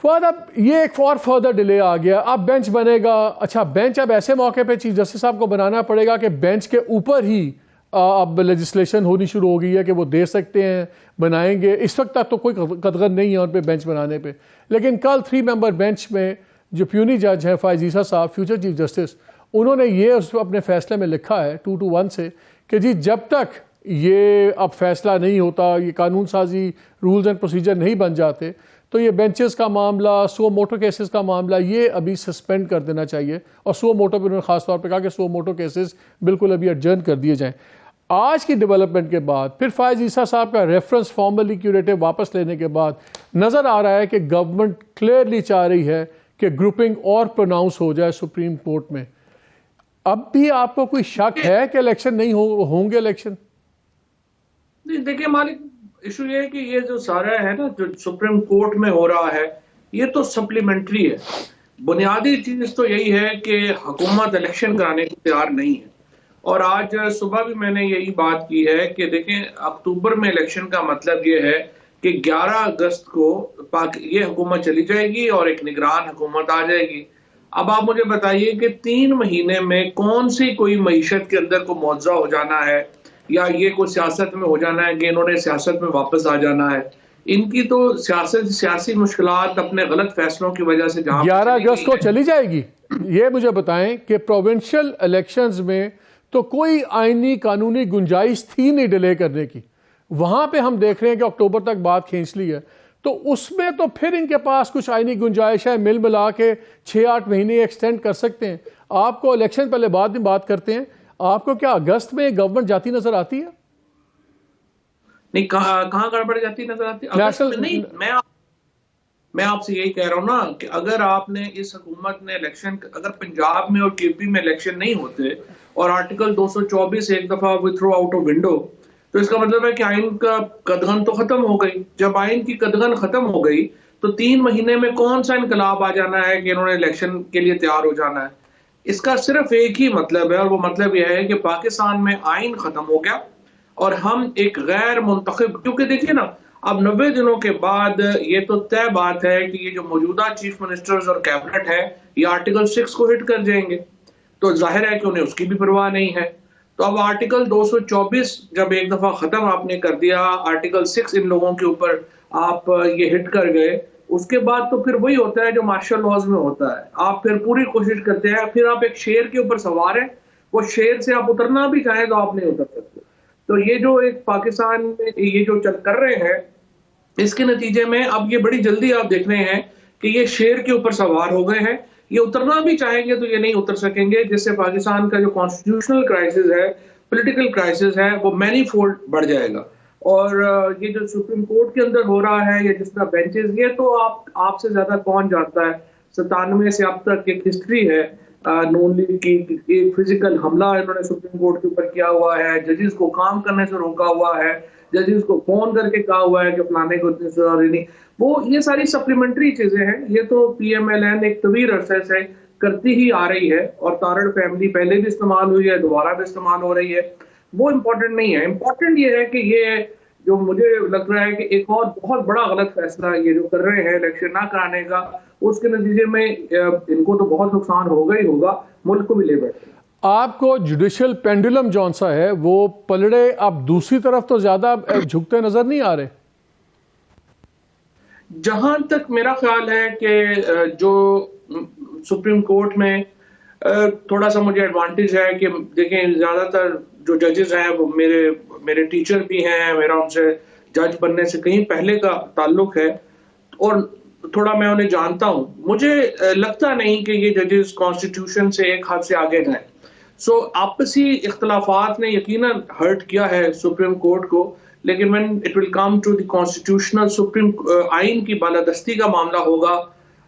फर्द अब ये एक और फर्दर डिले आ गया, अब बेंच बनेगा। अच्छा, बेंच अब ऐसे मौके पे चीफ जस्टिस साहब को बनाना पड़ेगा कि बेंच के ऊपर ही अब लेजिस्लेशन होनी शुरू हो गई है कि वो दे सकते हैं, बनाएंगे। इस वक्त तक तो कोई कदगन नहीं है उन पे बेंच बनाने पे, लेकिन कल 3 मेंबर बेंच में जो प्यूनी जज हैं फ़ाइज़ ईसा साहब, फ्यूचर चीफ जस्टिस, उन्होंने ये उस अपने फैसले में लिखा है 2-1 से कि जी जब तक ये अब फैसला नहीं होता, ये कानून साजी रूल्स एंड प्रोसीजर नहीं बन जाते, तो ये बेंचेस का मामला, सो मोटो केसेस का मामला, ये अभी सस्पेंड कर देना चाहिए। और सो मोटो पर उन्होंने खास तौर पे कहा कि सो मोटो केसेस बिल्कुल अभी एडजर्न कर दिए जाएं। आज की डेवलपमेंट के बाद फिर फ़ाइज़ ईसा साहब का रेफरेंस फॉर्मली क्यूरेटिव वापस लेने के बाद नज़र आ रहा है कि गवर्नमेंट क्लियरली चाह रही है कि ग्रुपिंग और प्रोनाउंस हो जाए सुप्रीम कोर्ट में। अब भी आपको कोई शक है कि इलेक्शन नहीं होंगे इलेक्शन? नहीं, देखिए मालिक, इशू ये है कि ये जो सारा है ना, जो सुप्रीम कोर्ट में हो रहा है, ये तो सप्लीमेंट्री है। बुनियादी चीज तो यही है कि हुकूमत इलेक्शन कराने को तैयार नहीं है। और आज सुबह भी मैंने यही बात की है कि देखें, अक्टूबर में इलेक्शन का मतलब ये है कि 11 अगस्त को ये हुकूमत चली जाएगी और एक निगरान हुकूमत आ जाएगी। अब आप मुझे बताइए कि 3 महीने में कौन सी कोई मईशत के अंदर को मुआवजा हो जाना है, या ये कोई सियासत में हो जाना है कि इन्होंने सियासत में वापस आ जाना है। इनकी तो सियासी मुश्किलात अपने गलत फैसलों की वजह से जहां 11 अगस्त को चली जाएगी। ये मुझे बताएं कि प्रोविंशियल इलेक्शंस में तो कोई आईनी कानूनी गुंजाइश थी नहीं डिले करने की। वहां पे हम देख रहे हैं कि अक्टूबर तक बात खींच ली है, तो उसमें तो फिर इनके पास कुछ आईनी गुंजाइश है, मिल मिला के 6-8 महीने एक्सटेंड कर सकते हैं। आपको इलेक्शन पहले बाद में बात करते हैं, आपको क्या अगस्त में गवर्नमेंट जाती नजर आती है? नहीं, कहाँ गड़बड़ जाती नजर आती अगस्त में? नहीं, मैं आपसे यही कह रहा हूं ना कि अगर आपने इस हुकूमत ने इलेक्शन, अगर पंजाब में और केपी में इलेक्शन नहीं होते और आर्टिकल 224 एक दफा we throw out of window, तो इसका मतलब है कि आइन का कदगन तो खत्म हो गई। जब आइन की कदगन खत्म हो गई तो 3 महीने में कौन सा इनकलाब आ जाना है कि इन्होंने इलेक्शन के लिए तैयार हो जाना है। इसका सिर्फ एक ही मतलब है, और वो मतलब यह है कि पाकिस्तान में आइन खत्म हो गया और हम एक गैर मुंतखब, क्योंकि देखिए ना, अब 90 दिनों के बाद ये तो तय बात है कि ये जो मौजूदा चीफ मिनिस्टर्स और कैबिनेट है, ये आर्टिकल 6 को हिट कर जाएंगे। तो जाहिर है कि उन्हें उसकी भी परवाह नहीं है। तो अब आर्टिकल 224 जब एक दफा खत्म आपने कर दिया, आर्टिकल 6 इन लोगों के ऊपर आप ये हिट कर गए, उसके बाद तो फिर वही होता है जो मार्शल लॉज में होता है। आप फिर पूरी कोशिश करते हैं, फिर आप एक शेर के ऊपर सवार हैं, वो शेर से आप उतरना भी चाहें तो आप नहीं उतर सकते। तो ये जो एक पाकिस्तान में ये जो चल कर रहे हैं, इसके नतीजे में अब ये बड़ी जल्दी आप देख रहे हैं कि ये शेर के ऊपर सवार हो गए हैं। ये उतरना भी चाहेंगे तो ये नहीं उतर सकेंगे, जिससे पाकिस्तान का जो कॉन्स्टिट्यूशनल क्राइसिस है, पॉलिटिकल क्राइसिस है, वो मैनीफोल्ड बढ़ जाएगा। और ये जो सुप्रीम कोर्ट के अंदर हो रहा है, या जिस तरह बेंचेस, ये तो आपसे ज्यादा कौन जानता है। 97 से अब तक एक हिस्ट्री है नून लीग की, एक फिजिकल हमला इन्होंने सुप्रीम कोर्ट के ऊपर किया हुआ है, जजेस को काम करने से रोका हुआ है, जजेस को फोन करके कहा हुआ है कि फलाने को इतनी सजा देनी। वो ये सारी सप्लीमेंट्री चीजें हैं। ये तो पीएमएलएन एक तवील अरसे से करती ही आ रही है, और तारड़ फैमिली पहले भी इस्तेमाल हुई है, दोबारा भी इस्तेमाल हो रही है। वो इम्पोर्टेंट नहीं है। इम्पोर्टेंट ये है कि ये जो मुझे लग रहा है कि एक और बहुत बड़ा गलत फैसला ये जो कर रहे हैं इलेक्शन ना कराने का, उसके नतीजे में इनको तो बहुत नुकसान होगा ही होगा, मुल्क को भी ले बैठे। आपको जुडिशियल पेंडुलम जौन सा है वो पलड़े अब दूसरी तरफ तो ज्यादा झुकते नजर नहीं आ रहे? जहां तक मेरा ख्याल है कि जो सुप्रीम कोर्ट में थोड़ा सा मुझे एडवांटेज है कि देखें, ज्यादातर जो जजेस हैं वो मेरे टीचर भी हैं, मेरा उनसे जज बनने से कहीं पहले का ताल्लुक है, और थोड़ा मैं उन्हें जानता हूं। मुझे लगता नहीं कि ये जजेस कॉन्स्टिट्यूशन से एक हद से आगे जाएं। सो आपसी इख्तलाफात ने यकीनन हर्ट किया है सुप्रीम कोर्ट को, लेकिन when it will come to the constitutional supreme आइन की बालादस्ती का मामला होगा,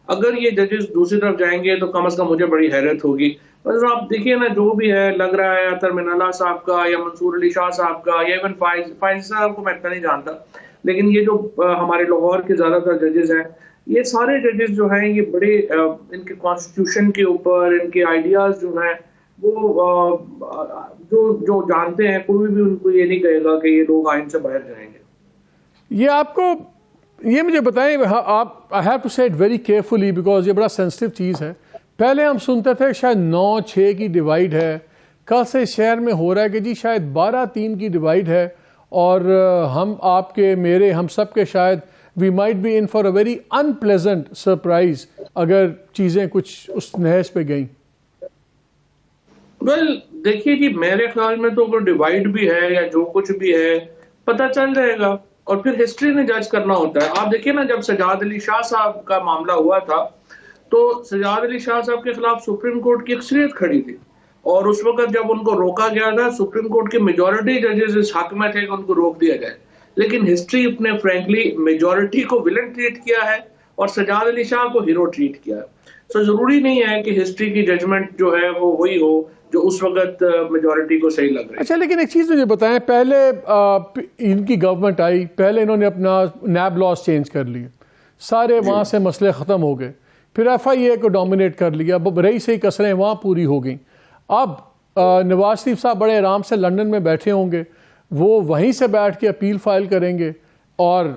अगर ये जजेस दूसरी तरफ जाएंगे तो कम से कम मुझे बड़ी हैरत होगी। बस आप देखिए ना, जो भी है लग रहा है अतर मिनाला साहब का या मंसूर अली शाह साहब का या इवन फाइज साहब को मैं इतना नहीं जानता, लेकिन ये जो हमारे लाहौर के ज्यादातर जजेस हैं, ये सारे जजेस जो हैं ये बड़े इनके कॉन्स्टिट्यूशन के ऊपर, इनके आइडियाज जो हैं वो जो जानते हैं, कोई भी उनको ये नहीं कहेगा कि ये लोग आइन से बाहर जाएंगे। ये आपको ये मुझे बताएं, आप आई हैव टू से इट वेरी केयरफुली बिकॉज ये बड़ा सेंसिटिव चीज़ है। पहले हम सुनते थे शायद 9-6 की डिवाइड है, कल से शहर में हो रहा है कि जी शायद 12-3 की डिवाइड है, और हम आपके मेरे हम सब के शायद we might be in for a very unpleasant surprise अगर चीज़ें कुछ उस नहज पे गई। वेल देखिए जी, मेरे ख्याल में तो अगर डिवाइड भी है या जो कुछ भी है पता चल जाएगा, और फिर हिस्ट्री ने जज करना होता है। आप देखिए ना, जब सजाद अली शाह साहब का मामला हुआ था तो सजाद अली शाह साहब के खिलाफ सुप्रीम कोर्ट की अक्सरियत खड़ी थी, और उस वक्त जब उनको रोका गया था सुप्रीम कोर्ट के मेजॉरिटी जजेस इस हक में थे कि उनको रोक दिया जाए, लेकिन हिस्ट्री अपने फ्रैंकली मेजॉरिटी को विलन ट्रीट किया है और सजाद अली शाह को हीरो ट्रीट किया है। सो जरूरी नहीं है कि हिस्ट्री की जजमेंट जो है वो वही हो जो उस वक्त मेजॉरिटी को सही लग रही है। अच्छा, लेकिन एक चीज़ मुझे बताएं, पहले इनकी गवर्नमेंट आई, पहले इन्होंने अपना नैब लॉज चेंज कर लिए, सारे वहाँ से मसले ख़त्म हो गए, फिर FIA को डोमिनेट कर लिया, अब रही सही कसरें वहाँ पूरी हो गई। अब नवाज शरीफ साहब बड़े आराम से लंदन में बैठे होंगे, वो वहीं से बैठ के अपील फाइल करेंगे और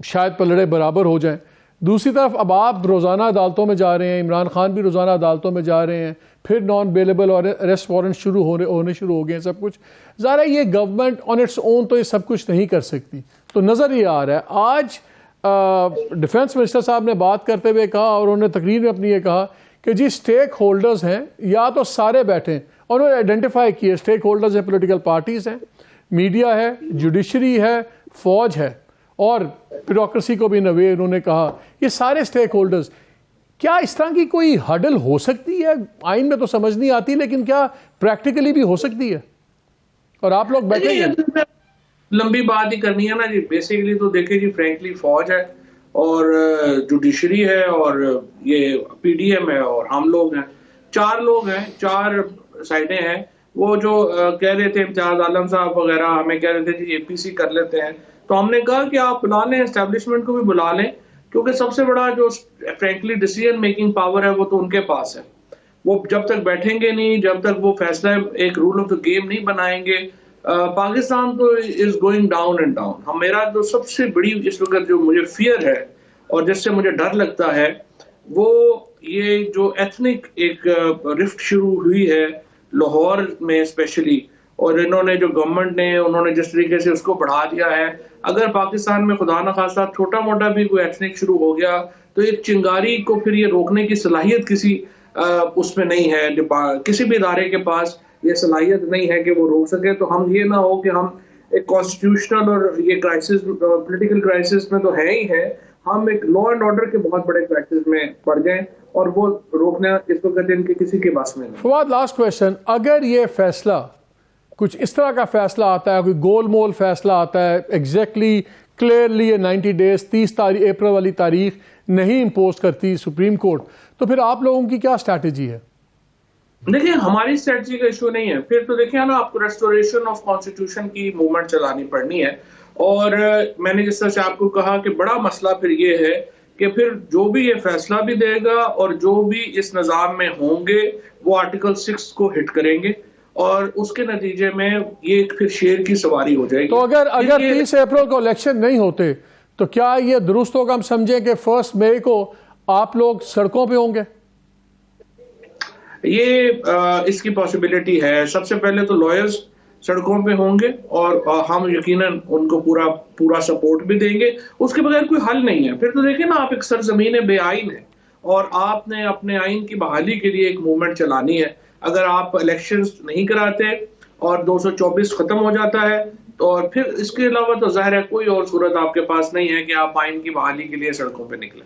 शायद पलड़े बराबर हो जाएं। दूसरी तरफ अब आप रोज़ाना अदालतों में जा रहे हैं, इमरान खान भी रोज़ाना अदालतों में जा रहे हैं, फिर नॉन बेलेबल और अरेस्ट वारंट होने शुरू हो गए हैं सब कुछ। ज़रा ये गवर्नमेंट ऑन इट्स ओन तो ये सब कुछ नहीं कर सकती, तो नज़र ये आ रहा है। आज डिफेंस मिनिस्टर साहब ने बात करते हुए कहा, और उन्होंने तकरीर में अपनी ये कहा कि जी स्टेक होल्डर्स हैं, या तो सारे बैठे हैं, और उन्होंने आइडेंटिफाई किए स्टेक होल्डर्स हैं, पोलिटिकल पार्टीज़ हैं, मीडिया है, जुडिशरी है, फौज है, और ब्यूरोक्रेसी को भी नवे उन्होंने कहा, ये सारे स्टेक होल्डर्स। क्या इस तरह की कोई हडल हो सकती है? आइन में तो समझ नहीं आती, लेकिन क्या प्रैक्टिकली भी हो सकती है? और आप लोग बैठे हैं, लंबी बात ही करनी है ना जी। बेसिकली तो देखिए जी, फ्रैंकली फौज है और जुडिशरी है और ये PDM है और हम लोग हैं, 4 लोग हैं, 4 साइडें हैं। वो जो कह रहे थे इम्तियाज आलम साहब वगैरह, हमें कह रहे थे जी APC कर लेते हैं, तो हमने कहा कि आप बुला लें, एस्टेब्लिशमेंट को भी बुला लें, क्योंकि सबसे बड़ा जो फ्रैंकली डिसीजन मेकिंग पावर है वो तो उनके पास है। वो जब तक बैठेंगे नहीं, जब तक वो फैसला एक रूल ऑफ द गेम नहीं बनाएंगे, पाकिस्तान तो is going down and down. हम मेरा जो सबसे बड़ी इस वक्त जो मुझे फियर है और जिससे मुझे डर लगता है, वो ये जो एथनिक एक रिफ्ट शुरू हुई है लाहौर में स्पेशली, और इन्होंने जो गवर्नमेंट ने उन्होंने जिस तरीके से उसको बढ़ा दिया है, अगर पाकिस्तान में खुदा न खासा छोटा मोटा भी कोई एथनिक शुरू हो गया तो एक चिंगारी को फिर ये रोकने की सलाहियत किसी उसमें नहीं है, किसी भी इदारे के पास ये सलाहियत नहीं है कि वो रोक सके। तो हम ये ना हो कि हम एक कॉन्स्टिट्यूशनल और ये क्राइसिस, पॉलिटिकल क्राइसिस में तो है ही है, हम एक लॉ एंड ऑर्डर के बहुत बड़े क्राइसिस में पड़ जाएं, और वो रोकना इस वक्त इनके किसी के बस में नहीं। फवाद, लास्ट क्वेश्चन, अगर ये फैसला कुछ इस तरह का फैसला आता है, कोई गोल मोल फैसला आता है, एग्जैक्टली क्लियरली ये 90 डेज 30 अप्रैल वाली तारीख नहीं इम्पोज करती सुप्रीम कोर्ट, तो फिर आप लोगों की क्या स्ट्रैटेजी है? देखिए, हमारी स्ट्रेटजी का इशू नहीं है। फिर तो देखिए ना, आपको रेस्टोरेशन ऑफ कॉन्स्टिट्यूशन की मूवमेंट चलानी पड़नी है, और मैंने जिस तरह से आपको कहा कि बड़ा मसला फिर ये है कि फिर जो भी ये फैसला भी देगा और जो भी इस निज़ाम में होंगे वो आर्टिकल 6 को हिट करेंगे, और उसके नतीजे में ये फिर शेर की सवारी हो जाएगी। तो अगर 30 अप्रैल को इलेक्शन नहीं होते तो क्या ये दुरुस्त होगा हम समझें कि 1 मई को आप लोग सड़कों पे होंगे? ये इसकी पॉसिबिलिटी है। सबसे पहले तो लॉयर्स सड़कों पे होंगे और हम यकीनन उनको पूरा सपोर्ट भी देंगे, उसके बगैर कोई हल नहीं है। फिर तो देखिए ना, आप एक सरजमीन बेआइन है और आपने अपने आइन की बहाली के लिए एक मूवमेंट चलानी है। अगर आप इलेक्शंस नहीं कराते और 224 खत्म हो जाता है, तो और फिर इसके अलावा तो जाहिर है कोई और सूरत आपके पास नहीं है कि आप आइन की बहाली के लिए सड़कों पे निकलें।